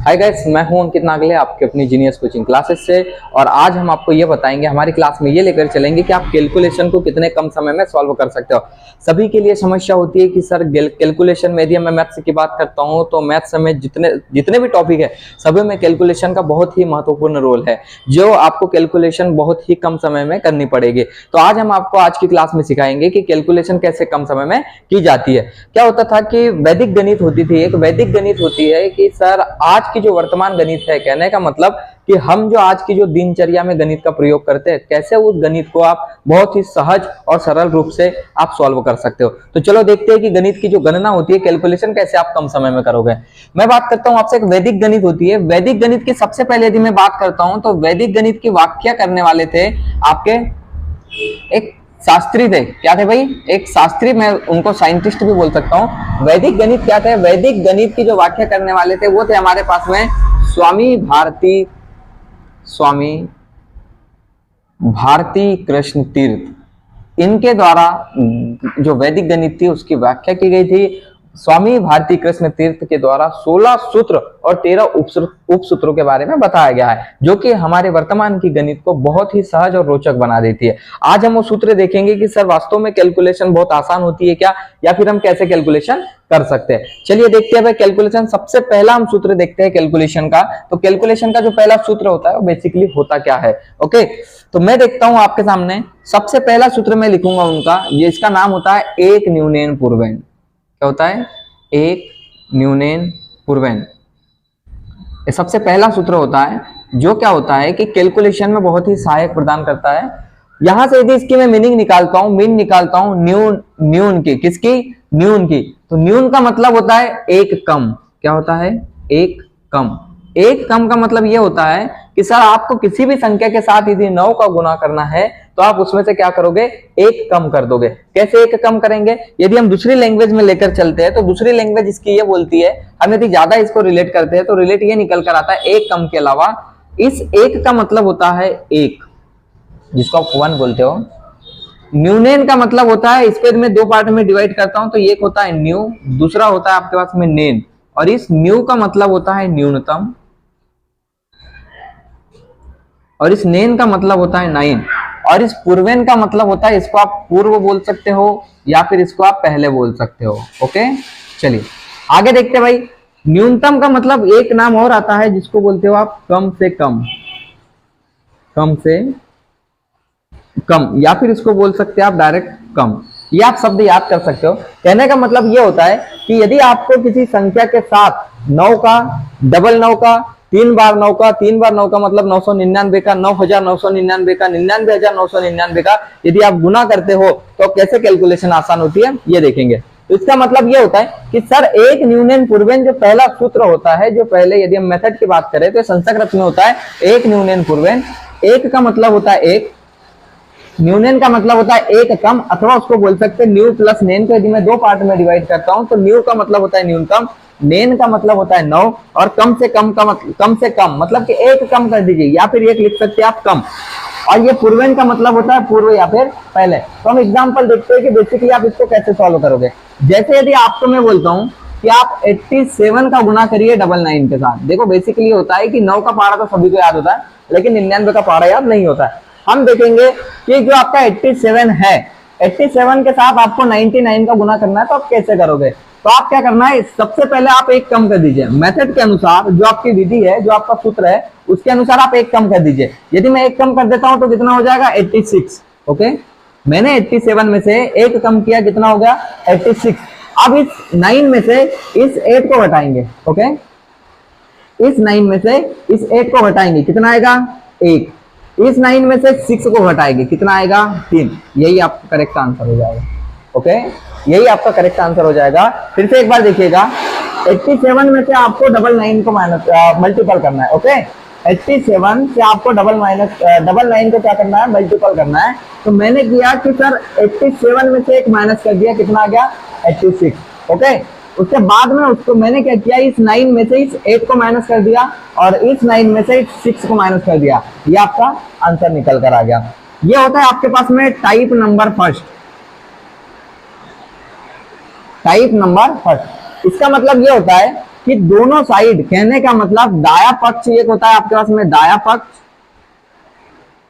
Hi guys, मैं हूं अंकित नागले आपके अपनी जीनियस कोचिंग क्लासेस से। और आज हम आपको ये बताएंगे, हमारी क्लास में ये लेकर चलेंगे कि आप कैलकुलेशन को कितने कम समय में सॉल्व कर सकते हो। सभी के लिए समस्या होती है कि सर कैलकुलेशन में, यदि मैं मैथ्स की बात करता हूं तो मैथ्स में जितने भी टॉपिक है सभी में कैलकुलेशन का बहुत ही महत्वपूर्ण रोल है, जो आपको कैलकुलेशन बहुत ही कम समय में करनी पड़ेगी। तो आज हम आपको आज की क्लास में सिखाएंगे कि कैलकुलेशन कैसे कम समय में की जाती है। क्या होता था कि वैदिक गणित होती थी, एक वैदिक गणित होती है कि सर आज की जो वर्तमान गणित है, कहने का मतलब कि हम जो आज की जो दिनचर्या में गणित का प्रयोग करते हैं, कैसे उस गणित को आप बहुत ही सहज और सरल रूप से आप सॉल्व कर सकते हो। तो चलो देखते हैं कि गणित की जो गणना होती है, कैलकुलेशन कैसे आप कम समय में करोगे। मैं बात करता हूं आपसे, एक वैदिक गणित होती है। वैदिक गणित की सबसे पहले यदि मैं बात करता हूं तो वैदिक गणित की व्याख्या करने वाले थे आपके एक शास्त्री थे। क्या थे भाई? एक शास्त्री, मैं उनको साइंटिस्ट भी बोल सकता हूँ। वैदिक गणित क्या थे? वैदिक गणित की जो व्याख्या करने वाले थे वो थे हमारे पास में स्वामी भारती कृष्ण तीर्थ। इनके द्वारा जो वैदिक गणित थी उसकी व्याख्या की गई थी स्वामी भारती कृष्ण तीर्थ के द्वारा। 16 सूत्र और 13 उपसूत्रों के बारे में बताया गया है, जो कि हमारे वर्तमान की गणित को बहुत ही सहज और रोचक बना देती है। आज हम वो सूत्र देखेंगे कि सर वास्तव में कैलकुलेशन बहुत आसान होती है क्या, या फिर हम कैसे कैलकुलेशन कर सकते हैं। चलिए देखते हैं भाई कैलकुलेशन। सबसे पहला हम सूत्र देखते हैं कैलकुलेशन का। तो कैलकुलेशन का जो पहला सूत्र होता है वो बेसिकली होता क्या है। ओके, तो मैं देखता हूं आपके सामने। सबसे पहला सूत्र मैं लिखूंगा उनका, ये इसका नाम होता है एक न्यूनैन पूर्वैन। क्या होता है? एक न्यूनैन पूर्वैन। ये सबसे पहला सूत्र होता है, जो क्या होता है कि कैलकुलेशन में बहुत ही सहायक प्रदान करता है। यहां से यदि इसकी मैं मीनिंग निकालता हूं न्यून की, किसकी? न्यून की। तो न्यून का मतलब होता है एक कम। क्या होता है? एक कम। एक कम का मतलब यह होता है कि सर आपको किसी भी संख्या के साथ यदि 9 का गुना करना है तो आप उसमें से क्या करोगे? एक कम कर दोगे। कैसे एक कम करेंगे? यदि हम दूसरी लैंग्वेज में लेकर चलते हैं तो दूसरी लैंग्वेज इसकी ये बोलती है, हम यदि ज्यादा इसको रिलेट करते हैं तो रिलेट ये निकल कर आता है एक कम के अलावा इस एक का मतलब होता है एक, जिसको आप 1 बोलते हो। न्यूनैन का मतलब होता है, इसको मैं दो पार्ट में डिवाइड करता हूं तो एक होता है न्यू, दूसरा होता है आपके पास में नेन। और इस न्यू का मतलब होता है न्यूनतम, और इस नेन का मतलब होता है 9, और इस पूर्वेन का मतलब होता है, इसको आप पूर्व बोल सकते हो या फिर इसको आप पहले बोल सकते हो। ओके, चलिए आगे देखते हैं भाई। न्यूनतम का मतलब एक नाम और आता है जिसको बोलते हो आप कम से कम, कम से कम, या फिर इसको बोल सकते हैं आप डायरेक्ट कम। ये आप शब्द याद कर सकते हो। कहने का मतलब ये होता है कि यदि आपको किसी संख्या के साथ 9 का, डबल 9 का, 3 बार 9 का, 3 बार 9 का मतलब 999 का, 9999 का, 99999 का यदि आप गुना करते हो तो कैसे कैलकुलेशन आसान होती है ये देखेंगे। तो इसका मतलब ये होता है कि सर एक न्यूनैन पूर्वैन जो पहला सूत्र होता है, जो पहले यदि हम मेथड की बात करें तो संस्कृत में होता है एक न्यूनैन पूर्वैन। एक का मतलब होता है एक, न्यूनैन का मतलब होता है एक कम, अथवा उसको बोल सकते हैं न्यू प्लस नेन को यदि मैं दो पार्ट में डिवाइड करता हूं तो न्यू का मतलब होता है न्यूनतम, नेन का मतलब होता है 9, और कम से कम का मतलब कम से कम मतलब कि एक कम कर दीजिए, या फिर एक लिख सकते हैं आप कम। और ये पूर्वेन का मतलब होता है पूर्व या फिर पहले। तो हम एग्जांपल देखते हैं कि बेसिकली आप इसको कैसे सॉल्व करोगे। जैसे यदि आपको मैं बोलता हूं कि आप 87 का गुना करिए 99 के साथ। देखो बेसिकली होता है कि 9 का पारा तो सभी को याद होता है, लेकिन 99 का पारा याद नहीं होता है। हम देखेंगे कि जो आपका 87 है, 87 के साथ आपको 99 का गुना करना है, तो आप कैसे करोगे? तो आप क्या करना है, सबसे पहले आप एक कम कर दीजिए। मेथड के अनुसार जो आपकी विधि है, जो आपका सूत्र है, उसके अनुसार आप एक कम कर दीजिए। यदि मैं एक कम कर देता हूं तो कितना हो जाएगा? 86। ओके, मैंने 87 में से एक कम किया, कितना हो गया? 86। अब इस 9 में से इस 8 को घटाएंगे। ओके, इस 9 में से इस 8 को घटाएंगे, कितना आएगा? 1। इस 9 में से 6 को घटाएंगे, कितना आएगा? 3। यही आपका करेक्ट आंसर हो जाएगा। ओके, यही आपका करेक्ट आंसर हो जाएगा। फिर से एक बार देखिएगा, 87 में से आपको 99 को मल्टीपल करना है। ओके, 87 से आपको डबल 9 को क्या करना है? मल्टीपल करना है। तो मैंने किया कि सर 87 में से एक माइनस कर दिया, कितना आ गया? 86। ओके, उसके बाद में उसको मैंने क्या किया, इस 9 में से इस 8 को माइनस कर दिया और इस 9 में से इस 6 को माइनस कर दिया। ये आपका आंसर निकल कर आ गया। ये होता है आपके पास में type number first. Type number first, इसका मतलब ये होता है कि दोनों साइड, कहने का मतलब दाया पक्ष एक होता है आपके पास में दाया पक्ष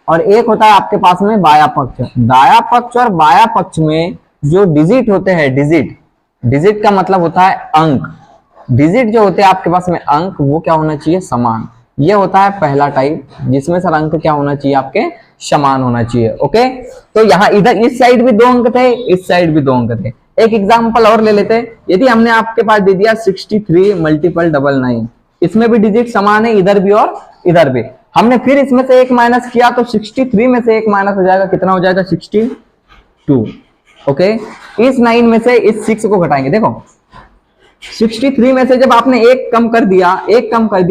और एक होता है आपके पास में बाया पक्ष। दाया पक्ष और बाया पक्ष में जो डिजिट होते हैं, डिजिट का मतलब होता है अंक, डिजिट जो होते हैं आपके पास में अंक, वो क्या होना चाहिए, समान। ये होता है पहला टाइप, जिसमें सर अंक क्या होना चाहिए, आपके समान होना चाहिए। ओके, तो यहाँ इधर इस साइड भी 2 अंक थे, इस साइड भी 2 अंक थे। एक एग्जांपल और ले लेते हैं। यदि हमने आपके पास दे दिया 63 मल्टीपल 99, इसमें भी डिजिट समान है, इधर भी और इधर भी। हमने फिर इसमें से एक माइनस किया तो 63 में से एक माइनस हो जाएगा, कितना हो जाएगा, 62। ओके, इस 9 में से इस 6 को घटाएंगे। देखो 63 में से जब आपने एक कम कर दिया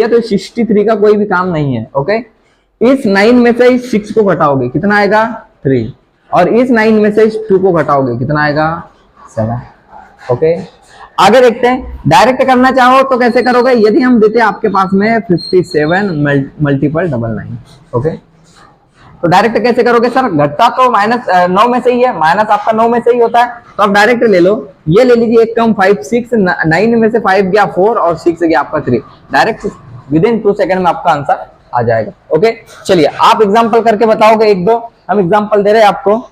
तो 63 का कोई भी काम नहीं है। ओके, इस 9 में से इस 6 को घटाओगे, कितना आएगा, 3, और इस 9 में से इस 2 को घटाओगे, कितना आएगा, 7। ओके, आगे देखते हैं। डायरेक्ट करना चाहो तो कैसे करोगे, यदि हम देते हैं आपके पास में 57 मल्टीपल 99। ओके, तो डायरेक्ट कैसे करोगे सर, घटता तो -9 में से ही है, माइनस आपका 9 में से ही होता है, तो आप डायरेक्ट ले लो। ये ले लीजिए, एक कम 5 6, 9 में से 5 गया 4 और 6 गया आपका 3। डायरेक्ट विद इन 2 सेकंड में आपका आंसर आ जाएगा। ओके, चलिए आप एग्जांपल करके बताओगे, 1-2 हम एग्जांपल दे रहे हैं आपको।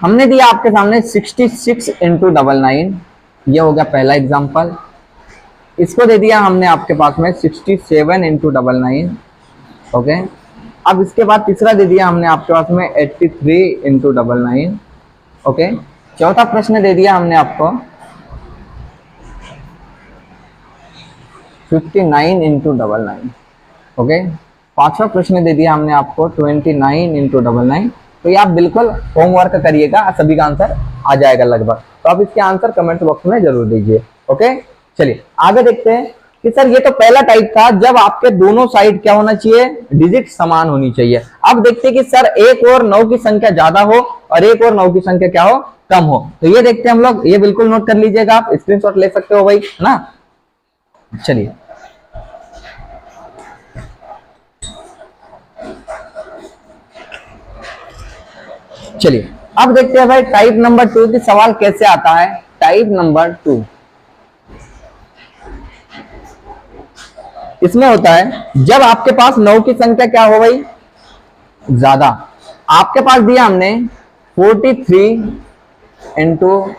हमने दिया आपके सामने 66 इंटू 99, ये हो गया पहला एग्जांपल। इसको दे दिया हमने आपके पास में 67 इंटू 99। ओके, अब इसके बाद तीसरा दे दिया हमने आपके पास में 83 इंटू 99। ओके, चौथा प्रश्न दे दिया हमने आपको 59 इंटू 99। ओके, पांचवा प्रश्न दे दिया हमने आपको 29 इंटू 99। तो ये आप बिल्कुल होमवर्क करिएगा, सभी का आंसर आ जाएगा लगभग। तो आप इसके आंसर कमेंट बॉक्स में जरूर दीजिए। ओके, चलिए आगे देखते हैं कि सर ये तो पहला टाइप था, जब आपके दोनों साइड क्या होना चाहिए, डिजिट समान होनी चाहिए। अब देखते हैं कि सर 1 और 9 की संख्या ज्यादा हो और 1 और 9 की संख्या क्या हो, कम हो। तो ये देखते हैं हम लोग, ये बिल्कुल नोट कर लीजिएगा, आप स्क्रीनशॉट ले सकते हो भाई, है ना। चलिए चलिए अब देखते हैं भाई टाइप नंबर 2 की सवाल कैसे आता है। टाइप नंबर 2 इसमें होता है जब आपके पास 9 की संख्या क्या हो भाई, ज्यादा। आपके पास दिया हमने 43 इंटू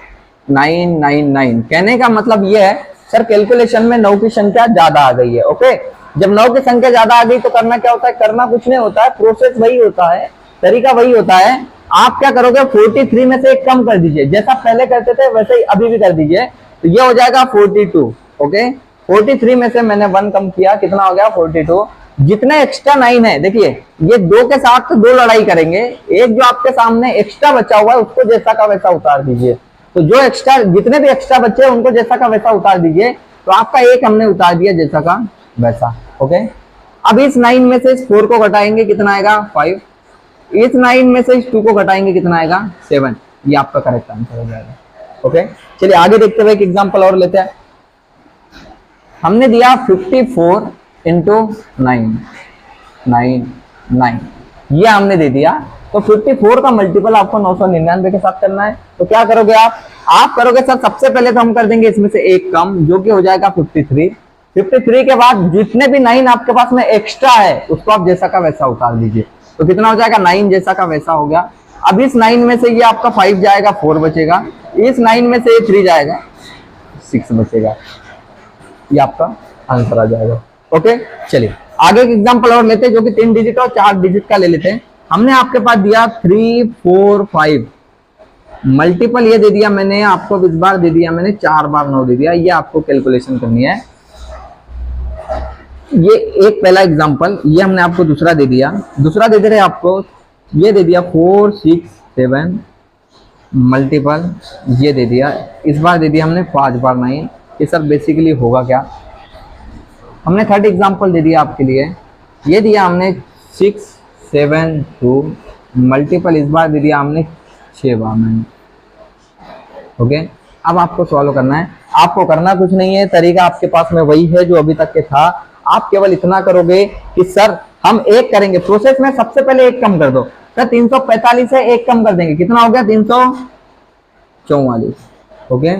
999। कहने का मतलब यह है सर कैलकुलेशन में 9 की संख्या ज्यादा आ गई है। ओके, जब 9 की संख्या ज्यादा आ गई तो करना क्या होता है, करना कुछ नहीं होता है, प्रोसेस वही होता है, तरीका वही होता है। आप क्या करोगे, 43 में से एक कम कर दीजिए, जैसा पहले करते थे वैसे ही अभी भी कर दीजिए, तो ये हो जाएगा 42। ओके, 43 में से मैंने 1 कम किया, कितना हो गया, 42। जितने एक्स्ट्रा 9 है, देखिए ये 2 के साथ तो 2 लड़ाई करेंगे, एक जो आपके सामने एक्स्ट्रा बचा हुआ है उसको जैसा का वैसा उतार दीजिए। तो जो एक्स्ट्रा, जितने भी एक्स्ट्रा बच्चे हैं उनको जैसा का वैसा उतार दीजिए। तो आपका एक हमने उतार दिया जैसा का वैसा। ओके, अब इस 9 में से इस 4 को घटाएंगे, कितना आएगा, 5। इस 9 में से इस 2 को घटाएंगे, कितना आएगा, 7। ये आपका करेक्ट आंसर हो जाएगा। ओके, चलिए आगे देखते हुए एक एग्जांपल और लेते हैं। हमने दिया 54 इंटू 999, ये हमने दे दिया। तो 54 का मल्टीपल आपको 999 के साथ करना है। तो क्या करोगे आप करोगे सर, सबसे पहले तो हम कर देंगे इसमें से एक कम, जो कि हो जाएगा 53। 53 के बाद जितने भी 9 आपके पास में एक्स्ट्रा है उसको आप जैसा का वैसा उतार दीजिए। तो कितना हो जाएगा, 9 जैसा का वैसा हो गया। अब इस 9 में से ये आपका 5 जाएगा, 4 बचेगा। इस 9 में से ये 3 जाएगा, 6 बचेगा। ये आपका आंसर आ जाएगा। ओके, चलिए आगे एक एग्जांपल और लेते हैं, जो कि 3 डिजिट और 4 डिजिट का ले लेते हैं। हमने आपके पास दिया 3 4 5, मल्टीपल ये दे दिया मैंने आपको, इस बार दे दिया मैंने 4 बार 9 दे दिया। ये आपको कैलकुलेशन करनी है। ये एक पहला एग्जांपल, ये हमने आपको दूसरा दे दिया। दूसरा दे रहे आपको, ये दे दिया 4 6 7 मल्टीपल, ये दे दिया। इस बार दे दिया हमने 5 बार 9। ये सर बेसिकली होगा क्या, हमने थर्ड एग्जांपल दे दिया आपके लिए। ये दिया हमने 6 7 2 मल्टीपल, इस बार दे दिया हमने 6 बार 9। ओके, अब आपको सॉल्व करना है। आपको करना कुछ नहीं है, तरीका आपके पास में वही है जो अभी तक के था। आप केवल इतना करोगे कि सर हम एक करेंगे प्रोसेस में, सबसे पहले एक कम कर दो। तो 345 है, एक कम कर देंगे, कितना हो गया 344। ओके,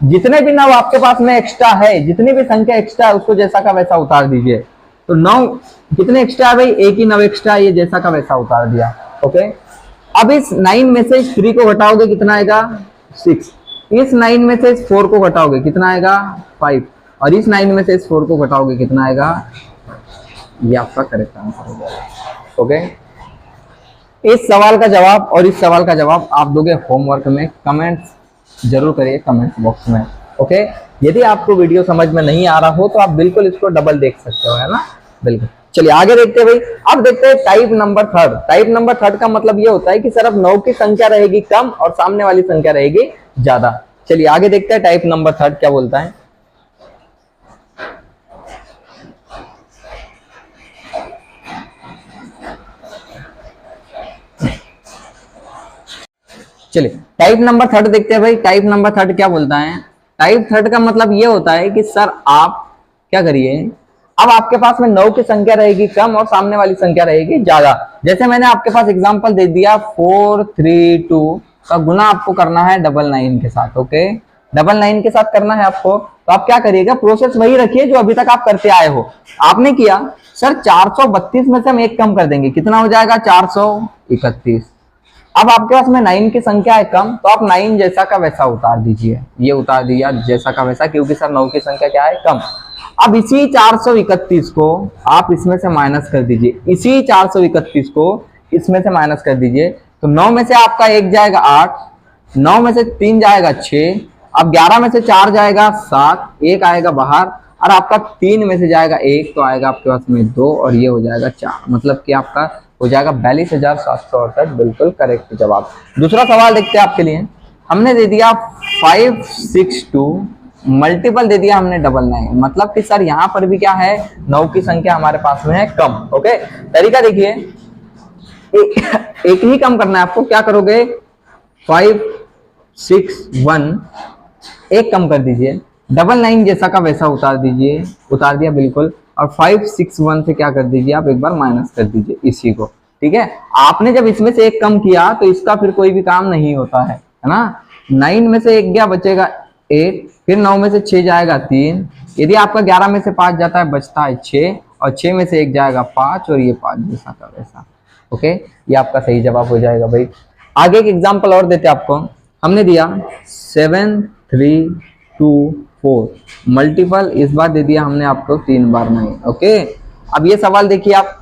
जितने भी नव आपके पास में एक्स्ट्रा है, जितनी भी संख्या एक्स्ट्रा है उसको जैसा का वैसा उतार दीजिए। तो 9 कितने एक्स्ट्रा है भाई, एक ही 9 एक्स्ट्रा है, ये जैसा का वैसा उतार दिया। ओके, अब इस 9 में से इस 3 को घटाओगे कितना आएगा 6, इस 9 में से इस 4 को घटाओगे कितना आएगा 5, और इस 9 में से इस 4 को घटाओगे कितना आएगा, ये आपका करेक्ट आंसर हो जाएगा। ओके, इस सवाल का जवाब और इस सवाल का जवाब आप दोगे होमवर्क में, कमेंट्स जरूर करिए कमेंट बॉक्स में। ओके, यदि आपको वीडियो समझ में नहीं आ रहा हो तो आप बिल्कुल इसको डबल देख सकते हो, है ना, बिल्कुल। चलिए आगे देखते हैं भाई। अब देखते हैं type number third. Type number third का मतलब ये होता है कि सर अब 9 की संख्या रहेगी कम और सामने वाली संख्या रहेगी ज्यादा। चलिए आगे देखते हैं टाइप नंबर थर्ड क्या बोलता है। चलिए टाइप नंबर थर्ड देखते हैं भाई। टाइप नंबर थर्ड क्या बोलता है। टाइप थर्ड का मतलब ये होता है कि सर आप क्या करिए, अब आपके पास में 9 की संख्या रहेगी कम और सामने वाली संख्या रहेगी ज्यादा। जैसे मैंने आपके पास एग्जांपल दे दिया 432 का गुना आपको करना है 99 के साथ। ओके, 99 के साथ करना है आपको, तो आप क्या करिएगा, प्रोसेस वही रखिए जो अभी तक आप करते आए हो। आपने किया सर 432 में से हम एक कम कर देंगे, कितना हो जाएगा 431। अब आपके पास में 9 की संख्या है कम, तो आप 9 जैसा का वैसा उतार दीजिए, ये उतार दिया जैसा का वैसा, क्योंकि सर 9 की संख्या क्या है कम। अब इसी 431 को आप इसमें से माइनस कर दीजिए, इसी 431 को इसमें से माइनस कर दीजिए। तो 9 में से आपका 1 जाएगा 8, 9 में से 3 जाएगा 6, अब 11 में से 4 जाएगा 7, 1 आएगा बाहर, और आपका 3 में से जाएगा 1, तो आएगा आपके पास में 2, और ये हो जाएगा 4, मतलब कि आपका हो जाएगा 42,768, बिल्कुल करेक्ट जवाब। दूसरा सवाल देखते हैं आपके लिए। हमने दे दिया 562, मल्टीपल दे दिया हमने 99, मतलब कि सर यहाँ पर भी क्या है 9 की संख्या हमारे पास में है कम। ओके, तरीका देखिए, एक ही कम करना है आपको। क्या करोगे, 561 एक कम कर दीजिए, 99 जैसा का वैसा उतार दीजिए, उतार दिया बिल्कुल, और 561 से क्या कर दीजिए आप एक बार माइनस कर दीजिए इसी को। ठीक है, आपने जब इसमें से एक कम किया तो इसका फिर कोई भी काम नहीं होता है ना। 9 में से एक गया बचेगा 8, फिर 9 में से 6 जाएगा 3, यदि आपका 11 में से 5 जाता है बचता है 6, और 6 में से एक जाएगा 5, और ये 5 जैसा का वैसा। ओके, ये आपका सही जवाब हो जाएगा भाई। आगे एक एग्जांपल और देते हैं आपको। हमने दिया 7324, मल्टीपल इस बार दे दिया हमने आपको 3 बार 9। ओके, अब ये सवाल देखिए, आप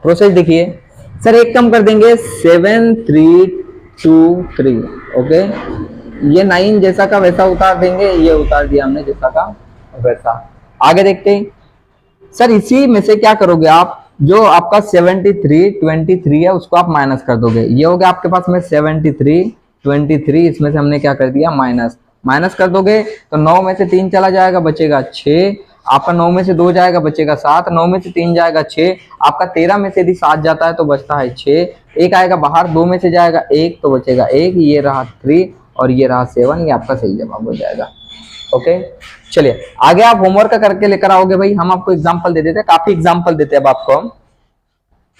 प्रोसेस देखिए। सर एक कम कर देंगे 7323। ओके, ये 9 जैसा का वैसा उतार देंगे, ये उतार दिया हमने जैसा का वैसा। आगे देखते हैं। सर इसी में से क्या करोगे आप, जो आपका 7323 है उसको आप माइनस कर दोगे, ये हो गया आपके पास में 7323, इसमें से हमने क्या कर दिया माइनस कर दोगे, तो 9 में से 3 चला जाएगा बचेगा 6, आपका 9 में से 2 जाएगा बचेगा 7, 9 में से 3 जाएगा 6, आपका 13 में से यदि 7 जाता है तो बचता है 6, 1 आएगा बाहर, 2 में से जाएगा 1 तो बचेगा 1, ये रहा 3 और ये रहा 7, ये आपका सही जवाब हो जाएगा। ओके, चलिए आगे आप होमवर्क करके लेकर आओगे भाई। हम आपको एग्जांपल दे देते हैं, काफी एग्जांपल देते हैं अब आपको हम,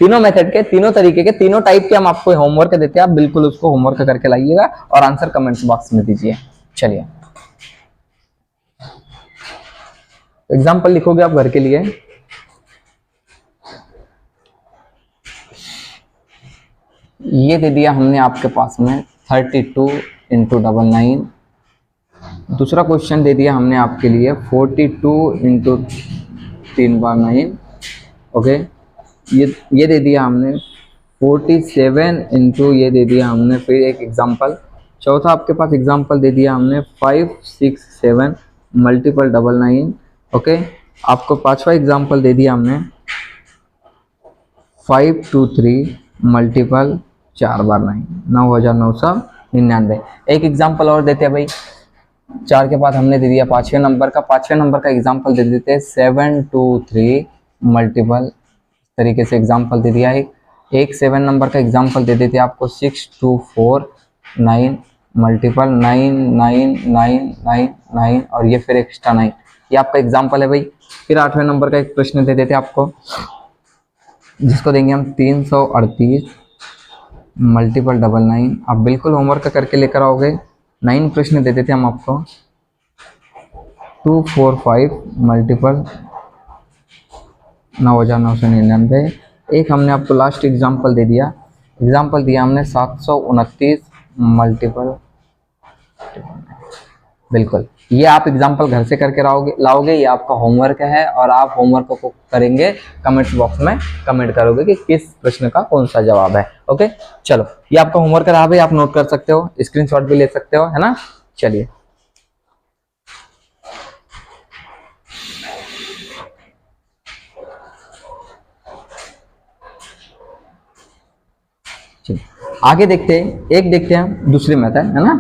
तीनों मेथड के, तीनों तरीके के, तीनों टाइप के हम आपको होमवर्क देते हैं। आप बिल्कुल उसको होमवर्क करके लाइएगा और आंसर कमेंट्स बॉक्स में दीजिए। चलिए एग्जांपल लिखोगे आप घर के लिए। ये दे दिया हमने आपके पास में 32 इंटू 99। दूसरा क्वेश्चन दे दिया हमने आपके लिए 42 इंटू 3 बार 9। ओके, ये दे दिया हमने 47 इंटू, ये दे दिया हमने फिर एक एग्जांपल। चौथा आपके पास एग्जांपल दे दिया हमने 567 मल्टीपल 99। ओके, आपको पांचवा एग्जांपल दे दिया हमने 523 मल्टीपल 4 बार 9, 9999। एक एग्जांपल और देते हैं भाई, 4 के बाद हमने दे दिया 5वें नंबर का, 5वें नंबर का एग्जांपल दे देते हैं 723 मल्टीपल, तरीके से एग्जांपल दे दिया है। एक 7 नंबर का एग्जांपल दे देते हैं आपको 6249 मल्टीपल 99999 और ये फिर एक्स्ट्रा 9, ये आपका एग्जांपल है भाई। फिर 8वें नंबर का एक प्रश्न दे देते हैं आपको जिसको देंगे हम 338 मल्टीपल 99। आप बिल्कुल होमवर्क करके लेकर आओगे। 9 प्रश्न दे देते हम आपको। 245 मल्टीपल 9,999। एक हमने आपको लास्ट एग्जाम्पल दे दिया, एग्जाम्पल दिया हमने 729 मल्टीपल। बिल्कुल, ये आप एग्जाम्पल घर से करके लाओगे, ये आपका होमवर्क है और आप होमवर्क को करेंगे, कमेंट्स बॉक्स में कमेंट करोगे कि किस प्रश्न का कौन सा जवाब है। ओके, चलो ये आपका होमवर्क रहा भाई, आप नोट कर सकते हो, स्क्रीनशॉट भी ले सकते हो, है ना। चलिए आगे देखते हैं, एक देखते हैं दूसरी मेथड, है ना।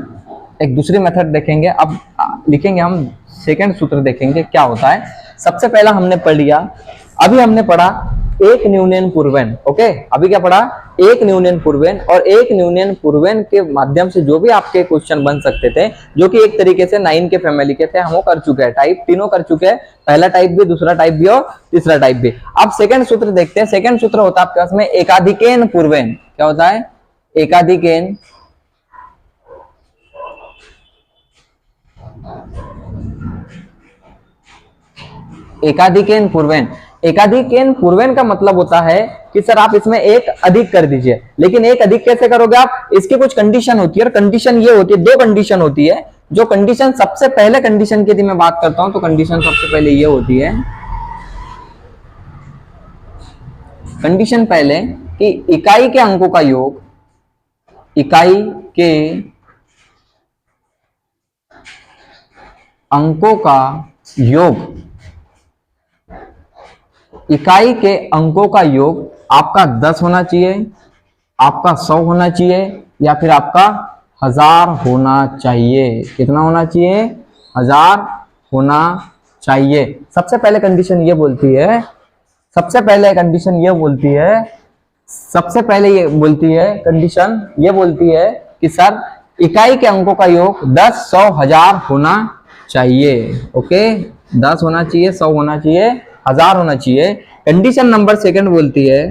एक दूसरी मेथड देखेंगे। अब लिखेंगे हम सेकंड सूत्र, देखेंगे क्या होता है। सबसे पहला हमने पढ़ लिया, अभी हमने पढ़ा एक न्यूनन पूर्वेन। ओके, अभी क्या पढ़ा, एक न्यूनन पूर्वेन। और एक न्यूनन पूर्वेन के माध्यम से जो भी आपके क्वेश्चन बन सकते थे, जो कि एक तरीके से 9 के फैमिली के थे, हम वो कर चुके हैं। टाइप तीनों कर चुके हैं, पहला टाइप भी, दूसरा टाइप भी और तीसरा टाइप भी। अब सेकंड सूत्र देखते हैं। सेकंड सूत्र होता है आपके पास में एकाधिकेन पूर्वेन। क्या होता है, एकाधिकेन एकाधिकेन पूर्वेन। एकाधिकेन पूर्वेन का मतलब होता है कि सर आप इसमें एक अधिक कर दीजिए, लेकिन एक अधिक कैसे करोगे आप, इसकी कुछ कंडीशन होती है। और कंडीशन ये होती है, दो कंडीशन होती है। जो कंडीशन सबसे पहले कंडीशन की यदि मैं बात करता हूं, तो कंडीशन सबसे पहले ये होती है, कंडीशन पहले कि इकाई के अंकों का योग, इकाई के अंकों का योग, इकाई के अंकों का योग आपका 10 होना चाहिए, आपका 100 होना चाहिए, या फिर आपका 1000 होना चाहिए। कितना होना चाहिए, 1000 होना चाहिए। सबसे पहले कंडीशन ये बोलती है, सबसे पहले कंडीशन ये बोलती है, सबसे पहले ये बोलती है, कंडीशन ये बोलती है कि सर इकाई के अंकों का योग 10, 100, 1000 होना चाहिए। ओके, 10 होना चाहिए, 100 होना चाहिए, 1000 होना चाहिए। कंडीशन नंबर सेकंड बोलती है,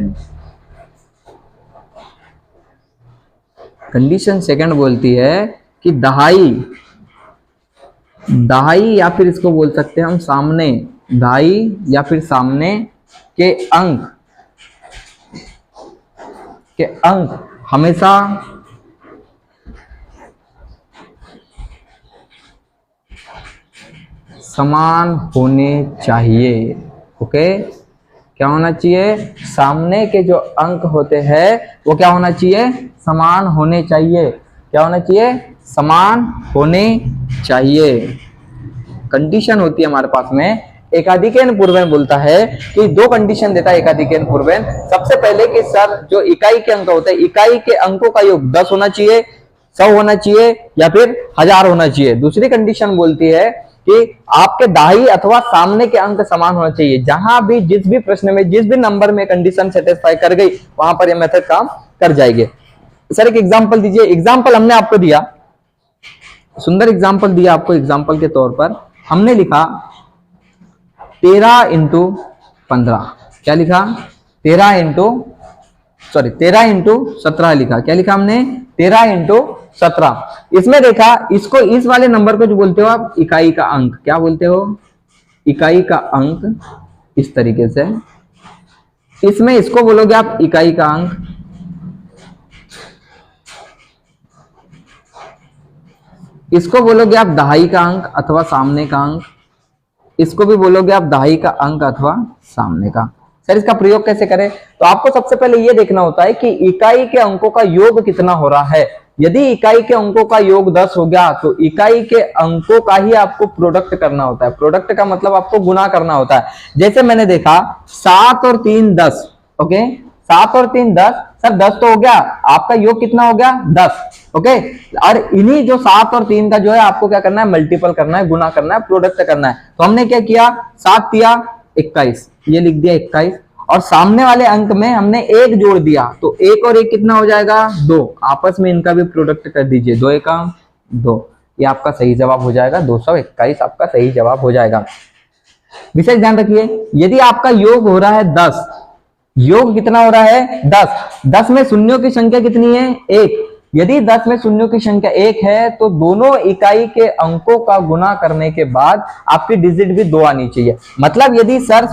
कंडीशन सेकंड बोलती है कि दहाई, दहाई या फिर इसको बोल सकते हैं हम सामने, दहाई या फिर सामने के अंक हमेशा समान होने चाहिए। ओके, क्या होना चाहिए, सामने के जो अंक होते हैं वो क्या होना चाहिए, समान होने चाहिए। क्या होना चाहिए, समान होने चाहिए। कंडीशन होती है हमारे पास में, एकाधिकेन पूर्वेन बोलता है कि दो कंडीशन देता है एकाधिकेन पूर्वेन। सबसे पहले कि सर जो इकाई के अंक होते हैं, इकाई के अंकों का योग 10 होना चाहिए, 100 होना चाहिए, या फिर 1000 होना चाहिए। दूसरी कंडीशन बोलती है कि आपके दाई अथवा सामने के अंक समान होना चाहिए। जहां भी, जिस भी प्रश्न में, जिस भी नंबर में कंडीशन सेटिस्फाई कर गई, वहां पर ये मेथड काम कर जाएगी। सर एक एग्जांपल दीजिए। एग्जांपल हमने आपको दिया, सुंदर एग्जांपल दिया आपको। एग्जांपल के तौर पर हमने लिखा 13 इंटू 15। क्या लिखा, 13 इंटू 17 लिखा। क्या लिखा हमने, 13 इंटू 17। इसमें देखा, इसको, इस वाले नंबर को जो बोलते हो आप इकाई का अंक, क्या बोलते हो, इकाई का अंक, इस तरीके से। इसमें इसको बोलोगे आप इकाई का अंक, इसको बोलोगे आप दहाई का अंक अथवा सामने का अंक, इसको भी बोलोगे आप दहाई का अंक अथवा सामने का। सर इसका प्रयोग कैसे करें, तो आपको सबसे पहले यह देखना होता है कि इकाई के अंकों का योग कितना हो रहा है। यदि इकाई के अंकों का योग 10 हो गया, तो इकाई के अंकों का ही आपको प्रोडक्ट करना होता है। प्रोडक्ट का मतलब आपको गुना करना होता है। जैसे मैंने देखा 7 और 3 10। ओके, 7 और 3 10। सर 10 तो हो गया, आपका योग कितना हो गया, 10। ओके, और इन्हीं जो 7 और 3 का जो है आपको क्या करना है, मल्टीपल करना है, गुना करना है, प्रोडक्ट करना है। तो हमने क्या किया, 7 दिया 21, ये लिख दिया 21, और सामने वाले अंक में हमने 1 जोड़ दिया, तो 1 और 1 कितना हो जाएगा, 2। आपस में इनका भी प्रोडक्ट कर दीजिए, 2 एकम 2, ये आपका सही जवाब हो जाएगा। 221 आपका सही जवाब हो जाएगा। विशेष ध्यान रखिए, यदि आपका योग हो रहा है 10, योग कितना हो रहा है 10। 10 में शून्यों की संख्या कितनी है 1। यदि 10 में शून्यों की संख्या 1 है तो दोनों इकाई के अंकों का गुना करने के बाद आपकी डिजिट भी 2 आनी चाहिए। मतलब यदि सर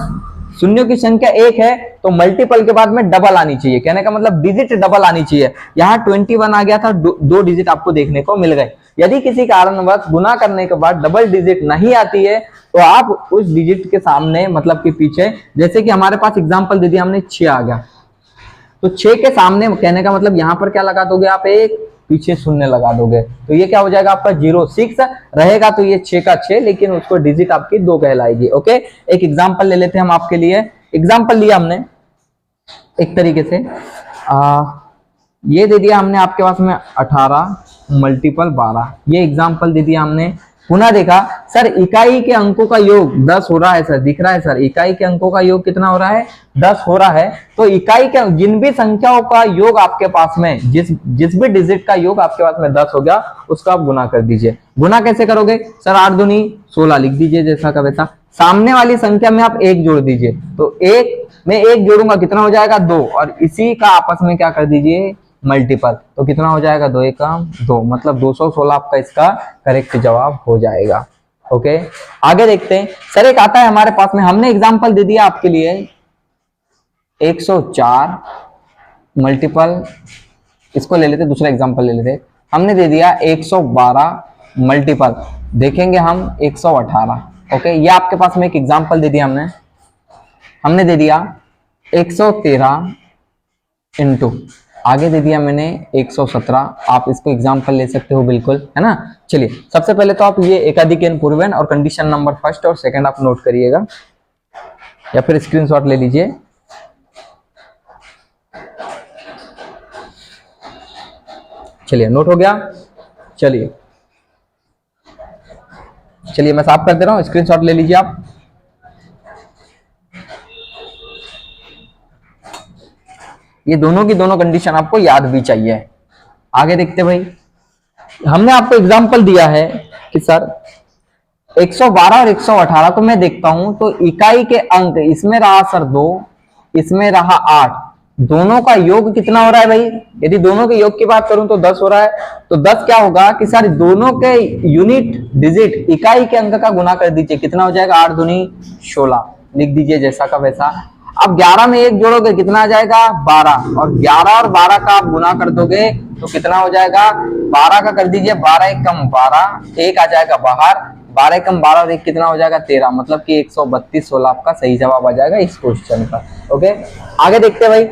शून्यों की संख्या 1 है तो मल्टीपल के बाद में डबल आनी चाहिए, कहने का मतलब डिजिट डबल आनी चाहिए। यहाँ 21 आ गया था, 2 डिजिट आपको देखने को मिल गए। यदि किसी कारणवश गुना करने के बाद डबल डिजिट नहीं आती है तो आप उस डिजिट के सामने मतलब कि पीछे, जैसे कि हमारे पास एग्जांपल दे दिया हमने 6 आ गया, तो 6 के सामने कहने का मतलब यहाँ पर क्या लगा दोगे आप, एक पीछे शून्य लगा दोगे, तो ये क्या हो जाएगा आपका 06 रहेगा। तो ये 6 का 6, लेकिन उसको डिजिट आपकी 2 कहलाएगी। ओके, एक एग्जांपल ले लेते हैं हम आपके लिए। एग्जांपल लिया हमने एक तरीके से, ये दे दिया हमने आपके पास में 18 मल्टीपल 12, ये एग्जांपल दे दिया हमने। पुनः देखा सर इकाई के अंकों का योग 10 हो रहा है, सर दिख रहा है सर इकाई के अंकों का योग कितना हो रहा है 10 हो रहा है। तो इकाई के जिन भी संख्याओं का योग आपके पास में, जिस भी डिजिट का योग आपके पास में 10 हो गया उसका आप गुना कर दीजिए। गुना कैसे करोगे सर, 8 दूनी 16 लिख दीजिए जैसा का वैसा। सामने वाली संख्या में आप 1 जोड़ दीजिए, तो 1 में 1 जोड़ूंगा कितना हो जाएगा 2, और इसी का आपस में क्या कर दीजिए मल्टीपल, तो कितना हो जाएगा 2 एकम 2, मतलब 216 आपका इसका करेक्ट जवाब हो जाएगा। ओके, आगे देखते हैं। सर एक आता है हमारे पास में, हमने एग्जांपल दे दिया आपके लिए 104 मल्टीपल, इसको ले लेते, दूसरा एग्जांपल ले लेते। हमने दे दिया 112 मल्टीपल, देखेंगे हम 118। ओके, ये आपके पास में एक एग्जांपल दे दिया हमने दे दिया 113 इंटू, आगे दे दिया मैंने 117। आप इसको एग्जांपल ले सकते हो बिल्कुल, है ना। चलिए सबसे पहले तो आप ये एकाधिक पूर्वेन और कंडीशन नंबर फर्स्ट और सेकंड आप नोट करिएगा या फिर स्क्रीनशॉट ले लीजिए। चलिए नोट हो गया, चलिए मैं साफ कर दे रहा हूं, स्क्रीनशॉट ले लीजिए आप। ये दोनों की दोनों कंडीशन आपको याद भी चाहिए। आगे देखते भाई, हमने आपको एग्जांपल दिया है कि सर 112 और 118 को मैं देखता हूं तो इकाई के अंक इसमें रहा सर 2, इसमें रहा 8, दोनों का योग कितना हो रहा है भाई। यदि दोनों के योग की बात करूं तो 10 हो रहा है, तो 10 क्या होगा कि सर दोनों के यूनिट डिजिट इकाई के अंक का गुना कर दीजिए, कितना हो जाएगा 8 दूनी 16, लिख दीजिए जैसा का वैसा। अब 11 में 1 जोड़ोगे कितना आ जाएगा 12, और 11 और 12 का आप गुना कर दोगे तो कितना हो जाएगा 12 का कर दीजिए, 12 एकम 12, 1 आ जाएगा बाहर, 12 एकम 12 और 1 कितना हो जाएगा 13, मतलब कि 132 16 आपका सही जवाब आ जाएगा इस क्वेश्चन का। ओके, आगे देखते हैं भाई,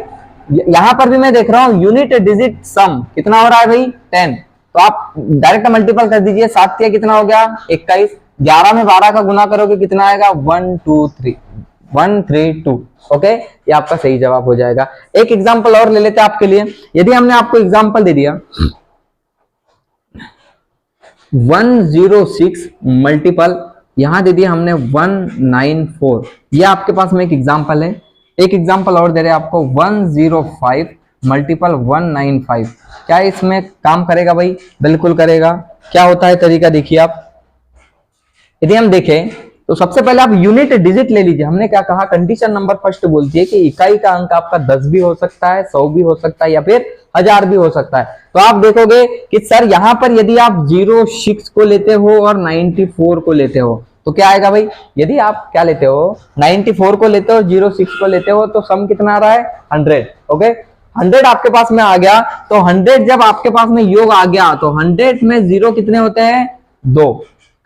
यहां पर भी मैं देख रहा हूं यूनिट डिजिट सम कितना हो रहा है भाई 10, तो आप डायरेक्ट मल्टीपल कर दीजिए, 7 कितना हो गया 21, 11 में 12 का गुना करोगे कितना आएगा 132। ओके, ये आपका सही जवाब हो जाएगा। एक एग्जांपल और ले लेते हैं आपके लिए। यदि हमने आपको एग्जांपल दे दिया 106 मल्टीपल, यहां दे दिया हमने 194, ये आपके पास में एक एग्जांपल है। एक एग्जांपल और दे रहे हैं आपको 105 मल्टीपल 195, क्या इसमें काम करेगा भाई, बिल्कुल करेगा। क्या होता है तरीका देखिए आप, यदि हम देखें तो सबसे पहले आप यूनिट डिजिट ले लीजिए। हमने क्या कहा, कंडीशन नंबर फर्स्ट बोलती है कि इकाई का अंक आपका 10 भी हो सकता है, 100 भी हो सकता है, या फिर 1000 भी हो सकता है। तो आप देखोगे कि सर यहां पर यदि आप 06 को लेते हो और 94 को लेते हो तो क्या आएगा भाई, यदि आप क्या लेते हो 94 को लेते हो 06 को लेते हो तो सम कितना आ रहा है 100। ओके, 100 आपके पास में आ गया, तो 100 जब आपके पास में योग आ गया तो 100 में 0 कितने होते हैं 2।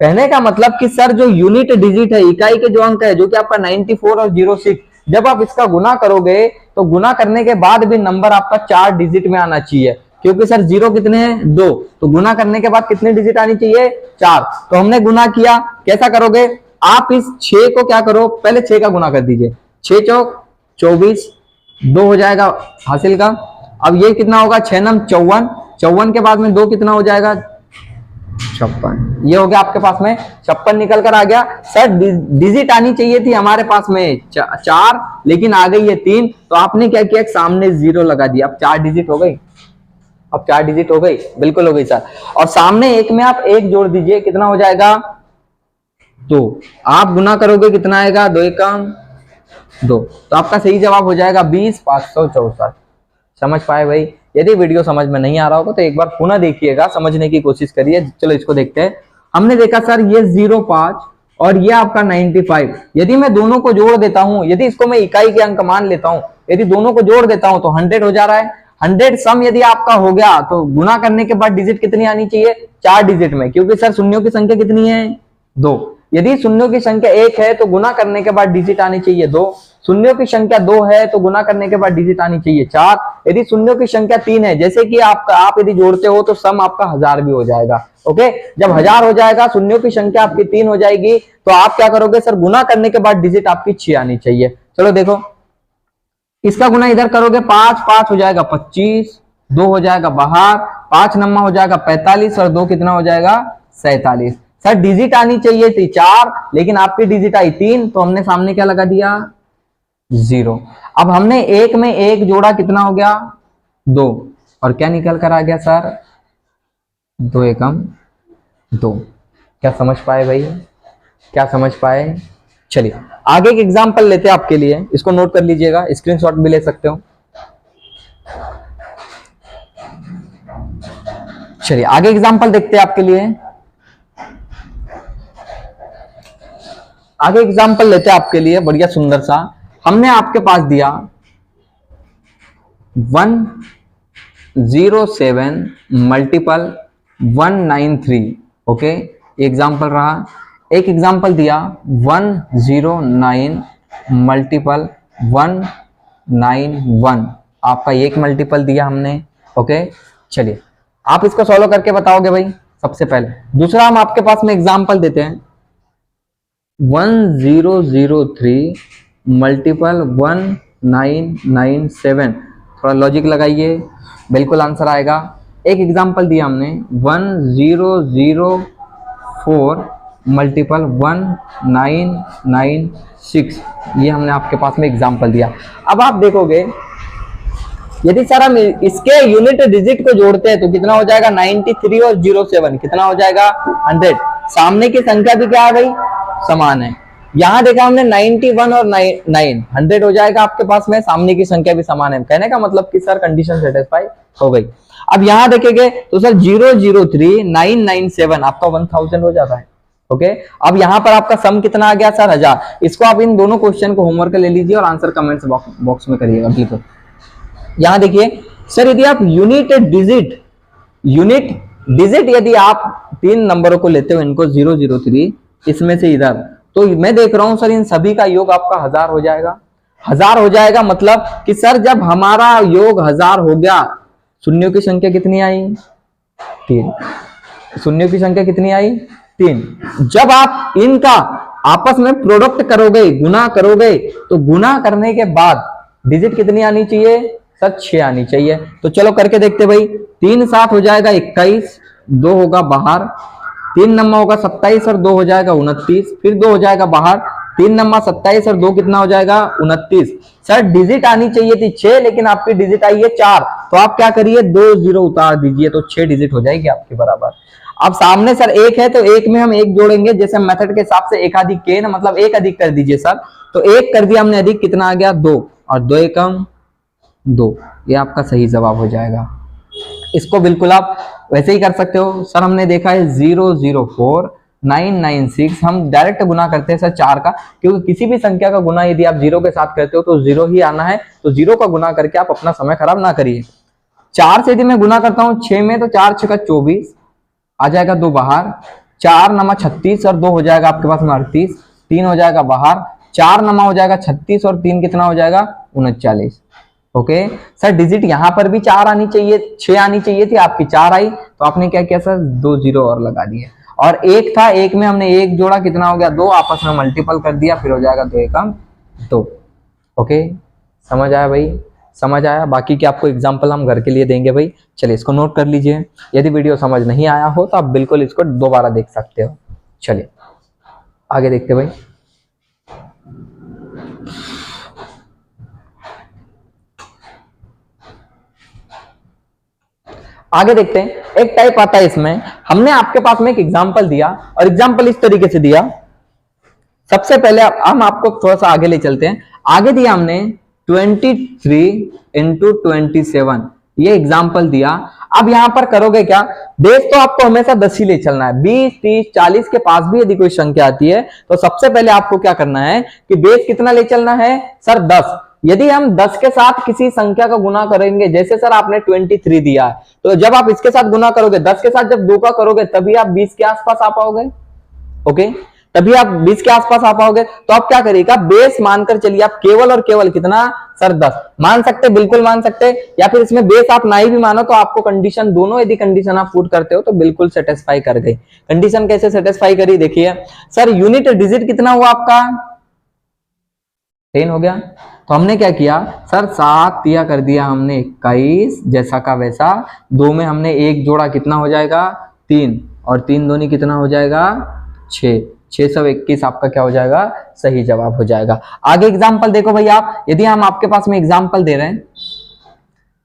कहने का मतलब कि सर जो यूनिट डिजिट है, इकाई के जो अंक है, जो कि आपका 94 और 06, जब आप इसका गुना करोगे तो गुना करने के बाद भी नंबर आपका 4 डिजिट में आना चाहिए, क्योंकि सर 0 कितने हैं 2, तो गुना करने के बाद कितने डिजिट आनी चाहिए 4। तो हमने गुना किया, कैसा करोगे आप, इस 6 को क्या करो, पहले 6 का गुना कर दीजिए, 6 चौक 24, 2 हो जाएगा हासिल का। अब ये कितना होगा 6 नम 54, 54 के बाद में 2 कितना हो जाएगा 56, ये हो गया आपके पास में 56 निकल कर आ गया। सर डिजिट आनी चाहिए थी हमारे पास में 4, लेकिन आ गई है 3, तो आपने क्या किया सामने 0 लगा दिया, अब 4 डिजिट हो गई, अब 4 डिजिट हो गई, बिल्कुल हो गई सर। और सामने 1 में आप 1 जोड़ दीजिए, कितना हो जाएगा 2, आप गुना करोगे कितना आएगा 2 एकम 2। तो आपका सही जवाब हो जाएगा 20,564। समझ पाए भाई? यदि वीडियो समझ में नहीं आ रहा होगा तो एक बार पुनः देखिएगा, समझने की कोशिश करिए। चलो इसको देखते हैं। हमने देखा सर ये 05 और ये आपका 95, यदि मैं दोनों को जोड़ देता हूं, यदि इसको मैं इकाई के अंक मान लेता हूं, यदि दोनों को जोड़ देता हूं तो 100 हो जा रहा है। 100 सम यदि आपका हो गया तो गुना करने के बाद डिजिट कितनी आनी चाहिए? 4 डिजिट में, क्योंकि सर शून्यों की संख्या कितनी है? 2। यदि शून्यों की संख्या 1 है तो गुना करने के बाद डिजिट आनी चाहिए 2। शून्यों की संख्या 2 है तो गुना करने के बाद डिजिट आनी चाहिए 4। यदि शून्यों की संख्या 3 है, जैसे कि आप यदि जोड़ते हो तो सम आपका 1000 भी हो जाएगा। ओके, जब 1000 हो जाएगा, शून्यों की संख्या आपकी 3 हो जाएगी, तो आप क्या करोगे सर? गुना करने के बाद डिजिट आपकी 6 आनी चाहिए। चलो देखो, इसका गुना इधर करोगे 5, 5 हो जाएगा 25, 2 हो जाएगा बाहर, 5 नम्मा हो जाएगा 45 और 2 कितना हो जाएगा? 47। सर डिजिट आनी चाहिए थी 4, लेकिन आपकी डिजिट आई 3, तो हमने सामने क्या लगा दिया? 0। अब हमने एक में एक जोड़ा, कितना हो गया? 2, और क्या निकल कर आ गया सर? 2 एकम 2। क्या समझ पाए भाई? क्या समझ पाए? चलिए आगे एक एग्जांपल लेते हैं आपके लिए, इसको नोट कर लीजिएगा, स्क्रीनशॉट भी ले सकते हो। चलिए आगे एग्जांपल देखते हैं आपके लिए। आगे एग्जांपल लेते हैं आपके लिए, बढ़िया सुंदर सा। हमने आपके पास दिया 107 मल्टीपल 193। ओके, एग्जांपल रहा। एक एग्जांपल दिया 109 मल्टीपल 191, आपका एक मल्टीपल दिया हमने। ओके, चलिए आप इसको सॉल्व करके बताओगे भाई सबसे पहले। दूसरा हम आपके पास में एग्जांपल देते हैं 1003 मल्टीपल 1997। थोड़ा लॉजिक लगाइए, बिल्कुल आंसर आएगा। एक एग्जांपल दिया हमने 1004 मल्टीपल 1996, ये हमने आपके पास में एग्जांपल दिया। अब आप देखोगे यदि सर हम इसके यूनिट डिजिट को जोड़ते हैं तो कितना हो जाएगा? 93 और 07 कितना हो जाएगा? 100। सामने की संख्या भी क्या है भाई? समान है। यहां देखा हमने 91 और 9 100 हो जाएगा आपके पास में, सामने की संख्या भी समान है। कहने का मतलब कि सर कंडीशन सेटिस्फाई हो गई। अब यहां देखेंगे तो सर 003 997 आपका 1000 हो जाता है। ओके, अब यहां पर आपका सम कितना आ गया सर? 1000। इसको आप इन दोनों क्वेश्चन को होमवर्क ले लीजिए और आंसर कमेंट्स बॉक्स में करिएगा। बिल्कुल यहां देखिए सर, यदि आप यूनिट डिजिट यदि आप 3 नंबरों को लेते हो, इनको 003 इसमें से इधर, तो मैं देख रहा हूं सर इन सभी का योग आपका 1000 हो जाएगा। 1000 हो जाएगा मतलब कि सर जब हमारा योग 1000 हो गया, शून्यों की संख्या कितनी आई? 3। शून्यों की संख्या कितनी आई? 3। जब आप इनका आपस में प्रोडक्ट करोगे, गुना करोगे, तो गुना करने के बाद डिजिट कितनी आनी चाहिए सर? 6 आनी चाहिए। तो चलो करके देखते भाई। 3 7 हो जाएगा 21, 2 होगा बाहर, 3 नंबर होगा 27 और 2 हो जाएगा 29, फिर 2 हो जाएगा बाहर, 3 नंबर 27 और 2 कितना हो जाएगा? 29। सर डिजिट आनी चाहिए थी 6, लेकिन आपकी डिजिट आई है 4, तो आप क्या करिए? 2 0 उतार दीजिए तो 6 डिजिट हो जाएगी आपके बराबर। अब सामने सर 1 है तो 1 में हम 1 जोड़ेंगे, जैसे मेथड के हिसाब से 1 अधिक के, मतलब 1 अधिक कर दीजिए सर। तो 1 कर दिया हमने अधिक, कितना आ गया? 2, और 2 एकम 2, ये आपका सही जवाब हो जाएगा। इसको बिल्कुल आप वैसे ही कर सकते हो। सर हमने देखा है 004 996, हम डायरेक्ट गुना करते हैं सर 4 का, क्योंकि किसी भी संख्या का गुना यदि आप 0 के साथ करते हो तो 0 ही आना है, तो 0 का गुना करके आप अपना समय खराब ना करिए। 4 से यदि मैं गुना करता हूं 6 में, तो 4 6 का 24 आ जाएगा, 2 बाहर, 4 नमा 36 और 2 हो जाएगा आपके पास में 38, 3 हो जाएगा बाहर, 4 नमा हो जाएगा 36 और 3 कितना हो जाएगा? 39। ओके सर डिजिट यहां पर भी 4 आनी चाहिए, 6 आनी चाहिए थी, आपकी 4 आई, तो आपने क्या किया सर? 2 0 और लगा दिए। और 1 था, 1 में हमने 1 जोड़ा, कितना हो गया? 2, आपस में मल्टीपल कर दिया, फिर हो जाएगा 2 एकम 2। ओके समझ आया भाई? समझ आया? बाकी के आपको एग्जाम्पल हम घर के लिए देंगे भाई। चलिए इसको नोट कर लीजिए। यदि वीडियो समझ नहीं आया हो तो आप बिल्कुल इसको दोबारा देख सकते हो। चलिए आगे देखते भाई। आगे देखते हैं, एक टाइप आता है इसमें, हमने आपके पास में एक एग्जाम्पल दिया, और एग्जाम्पल इस तरीके से दिया। सबसे पहले हम आपको थोड़ा सा आगे ले चलते हैं। आगे दिया हमने 23 इंटू 27, ये एग्जाम्पल दिया। अब यहां पर करोगे क्या, बेस तो आपको हमेशा 10 ही ले चलना है। 20, 30, 40 के पास भी यदि कोई संख्या आती है तो सबसे पहले आपको क्या करना है कि बेस कितना ले चलना है सर 10। यदि हम 10 के साथ किसी संख्या का गुना करेंगे, जैसे सर आपने 23 दिया है, तो जब आप इसके साथ गुना करोगे 10 के साथ जब 2 का करोगे तभी आप 20 के आसपास आ पाओगे। ओके, तभी आप 20 के आसपास आ पाओगे। तो आप क्या करिएगा, बेस मानकर चलिए आप केवल और केवल कितना सर 10 मान सकते, बिल्कुल मान सकते, या फिर इसमें बेस आप नहीं भी मानो तो आपको कंडीशन दोनों यदि कंडीशन आप पुट करते हो तो बिल्कुल सेटिस्फाई कर गई। कंडीशन कैसे सेटिस्फाई करी देखिए, सर यूनिट डिजिट कितना हुआ आपका 10 हो गया। तो हमने क्या किया सर 7 दिया कर दिया हमने 21, जैसा का वैसा। 2 में हमने 1 जोड़ा कितना हो जाएगा 3, और 3 दूनी कितना हो जाएगा 6, 621 आपका क्या हो जाएगा सही जवाब हो जाएगा। आगे एग्जांपल देखो भैया आप, यदि हम आपके पास में एग्जांपल दे रहे हैं,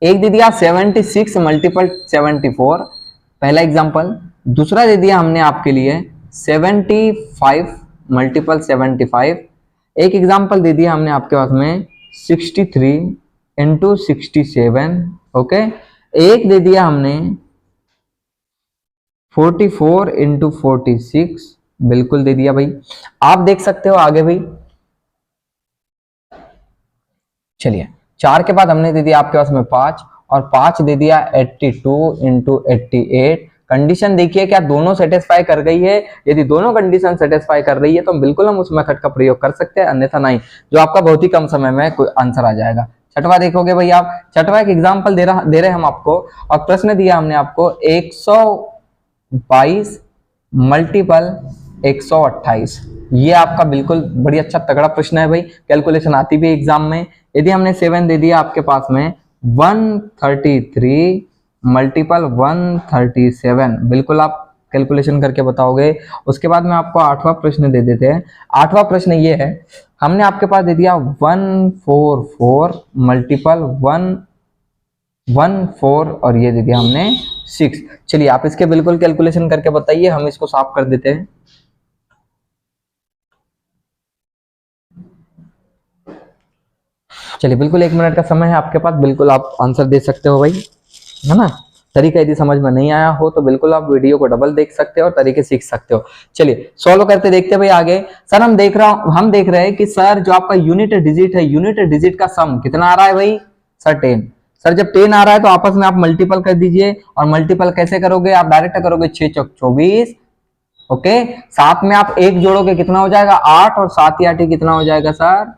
एक दे दिया 76 मल्टीपल 74, पहला एग्जांपल। दूसरा दे दिया हमने आपके लिए 75 मल्टीपल 75, एक एग्जांपल दे दिया हमने आपके पास में 63 इंटू 67। ओके, एक दे दिया हमने 44 इंटू 46, बिल्कुल दे दिया भाई। आप देख सकते हो आगे भाई, चलिए 4 के बाद हमने दे दिया आपके पास में 5, और 5 दे दिया 82 इंटू 88। कंडीशन देखिए क्या दोनों सेटिस्फाई कर गई है। यदि दोनों कंडीशन सेटिस्फाई कर रही है तो बिल्कुल हम उस मेथड का प्रयोग कर सकते हैं, अन्यथा नहीं, जो आपका बहुत ही कम समय में कोई आंसर आ जाएगा। छठवा देखोगे भाई आप, छठवा एक एग्जांपल दे रहे हम आपको, और प्रश्न दिया हमने आपको 122 मल्टीपल 128। ये आपका बिल्कुल बड़ी अच्छा तगड़ा प्रश्न है भाई, कैलकुलेशन आती भी एग्जाम में। यदि हमने 7 दे दिया आपके पास में 133 मल्टीपल 137, बिल्कुल आप कैलकुलेशन करके बताओगे। उसके बाद में आपको 8वां प्रश्न दे देते हैं। 8वां प्रश्न ये है, हमने आपके पास दे दिया 144 मल्टीपल 114, और ये दे दिया हमने 6। चलिए आप इसके बिल्कुल कैलकुलेशन करके बताइए, हम इसको साफ कर देते हैं। चलिए बिल्कुल 1 मिनट का समय है आपके पास, बिल्कुल आप आंसर दे सकते हो भाई, है ना। तरीका यदि समझ में नहीं आया हो तो बिल्कुल आप वीडियो को डबल देख सकते हो और तरीके सीख सकते हो। चलिए सॉल्व करते देखते भाई आगे। सर हम देख रहे हैं कि सर जो आपका यूनिट डिजिट है, यूनिट डिजिट का सम कितना आ रहा है भाई सर 10। सर जब 10 आ रहा है तो आपस में आप मल्टीपल कर दीजिए, और मल्टीपल कैसे करोगे आप डायरेक्ट करोगे 6 चौक 24। ओके, साथ में आप 1 जोड़ोगे कितना हो जाएगा 8, और 7 या 8 कितना हो जाएगा सर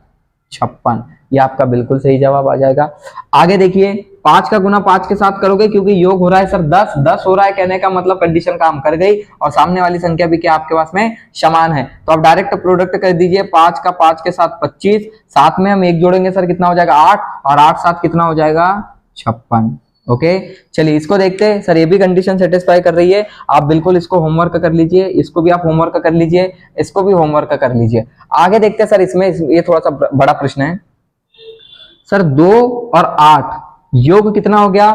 56। ये आपका बिल्कुल सही जवाब आ जाएगा। आगे देखिए 5 का गुना 5 के साथ करोगे, क्योंकि योग हो रहा है सर 10, 10 हो रहा है, कहने का मतलब कंडीशन काम कर गई, और सामने वाली संख्या भी क्या आपके पास में समान है, तो आप डायरेक्ट प्रोडक्ट कर दीजिए। 5 का 5 के साथ 25, साथ में हम 1 जोड़ेंगे सर कितना हो जाएगा 8, और 8 साथ कितना हो जाएगा 56। ओके, चलिए इसको देखते हैं। सर ये भी कंडीशन सेटिस्फाई कर रही है, आप बिल्कुल इसको होमवर्क कर लीजिए, इसको भी आप होमवर्क कर लीजिए, इसको भी होमवर्क कर लीजिए। आगे देखते हैं सर, इसमें ये थोड़ा सा बड़ा प्रश्न है सर। 2 और 8 योग कितना हो गया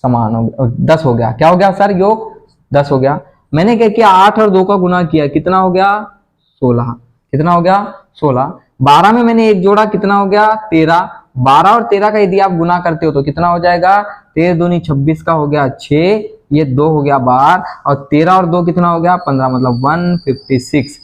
समान हो गया, 10 हो गया। क्या हो गया सर योग 10 हो गया। मैंने क्या किया 8 और 2 का गुना किया, कितना हो गया 16। कितना हो गया 16। 12 में मैंने 1 जोड़ा, कितना हो गया 13। 12 और 13 का यदि आप गुना करते हो तो कितना हो जाएगा 13 दूनी 26 का हो गया 6, ये 2 हो गया 12, और 13 और 2 कितना हो गया 15, मतलब 156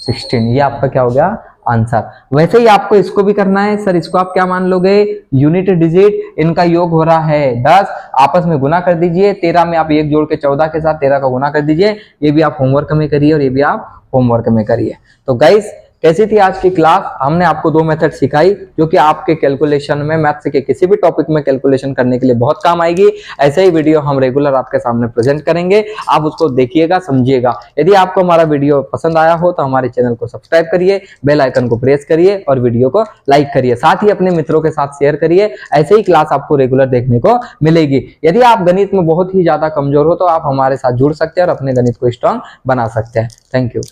16। ये आपका क्या हो गया आंसर। वैसे ही आपको इसको भी करना है सर, इसको आप क्या मान लोगे यूनिट डिजिट, इनका योग हो रहा है 10, आपस में गुना कर दीजिए। 13 में आप 1 जोड़ के 14 के साथ 13 का गुना कर दीजिए। ये भी आप होमवर्क में करिए, और ये भी आप होमवर्क में करिए। तो गाइस कैसी थी आज की क्लास। हमने आपको 2 मेथड सिखाई जो कि आपके कैलकुलेशन में, मैथ्स के किसी भी टॉपिक में कैलकुलेशन करने के लिए बहुत काम आएगी। ऐसे ही वीडियो हम रेगुलर आपके सामने प्रेजेंट करेंगे, आप उसको देखिएगा, समझिएगा। यदि आपको हमारा वीडियो पसंद आया हो तो हमारे चैनल को सब्सक्राइब करिए, बेल आइकन को प्रेस करिए, और वीडियो को लाइक करिए, साथ ही अपने मित्रों के साथ शेयर करिए। ऐसे ही क्लास आपको रेगुलर देखने को मिलेगी। यदि आप गणित में बहुत ही ज्यादा कमजोर हो तो आप हमारे साथ जुड़ सकते हैं और अपने गणित को स्ट्रांग बना सकते हैं। Thank you.